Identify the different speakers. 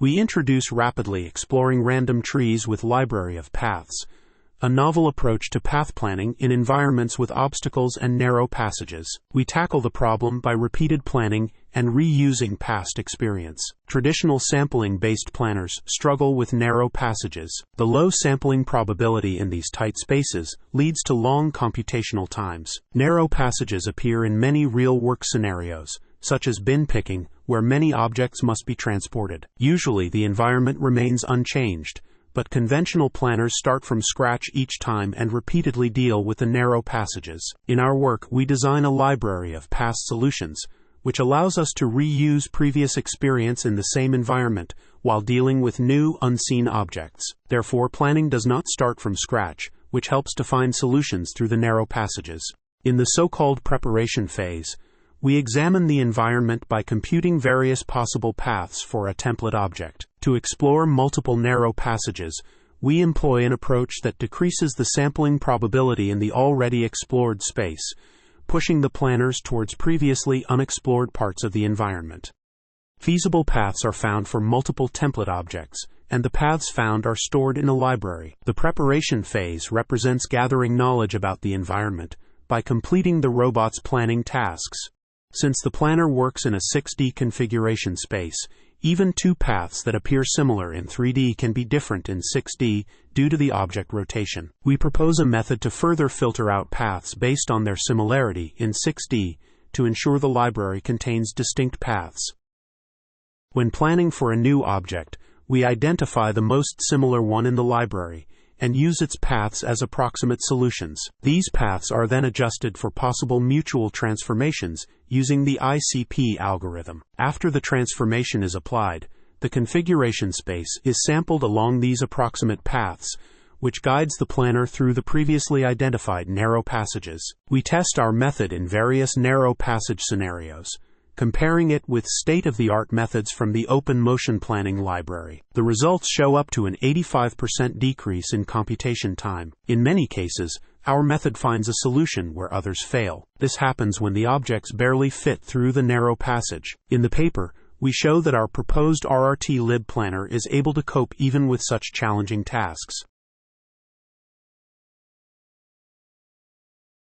Speaker 1: We introduce rapidly exploring random trees with library of paths, a novel approach to path planning in environments with obstacles and narrow passages. We tackle the problem by repeated planning and reusing past experience. Traditional sampling-based planners struggle with narrow passages. The low sampling probability in these tight spaces leads to long computational times. Narrow passages appear in many real-work scenarios, such as bin picking, where many objects must be transported. Usually the environment remains unchanged, but conventional planners start from scratch each time and repeatedly deal with the narrow passages. In our work, we design a library of past solutions, which allows us to reuse previous experience in the same environment while dealing with new, unseen objects. Therefore, planning does not start from scratch, which helps to find solutions through the narrow passages. In the so-called preparation phase, we examine the environment by computing various possible paths for a template object. To explore multiple narrow passages, we employ an approach that decreases the sampling probability in the already explored space, pushing the planners towards previously unexplored parts of the environment. Feasible paths are found for multiple template objects, and the paths found are stored in a library. The preparation phase represents gathering knowledge about the environment by completing the robot's planning tasks. Since the planner works in a 6D configuration space, even two paths that appear similar in 3D can be different in 6D due to the object rotation. We propose a method to further filter out paths based on their similarity in 6D to ensure the library contains distinct paths. When planning for a new object, we identify the most similar one in the library and use its paths as approximate solutions. These paths are then adjusted for possible mutual transformations using the ICP algorithm. After the transformation is applied, the configuration space is sampled along these approximate paths, which guides the planner through the previously identified narrow passages. We test our method in various narrow passage scenarios, comparing it with state-of-the-art methods from the Open Motion Planning library. The results show up to an 85% decrease in computation time. In many cases, our method finds a solution where others fail. This happens when the objects barely fit through the narrow passage. In the paper, we show that our proposed RRT-lib planner is able to cope even with such challenging tasks.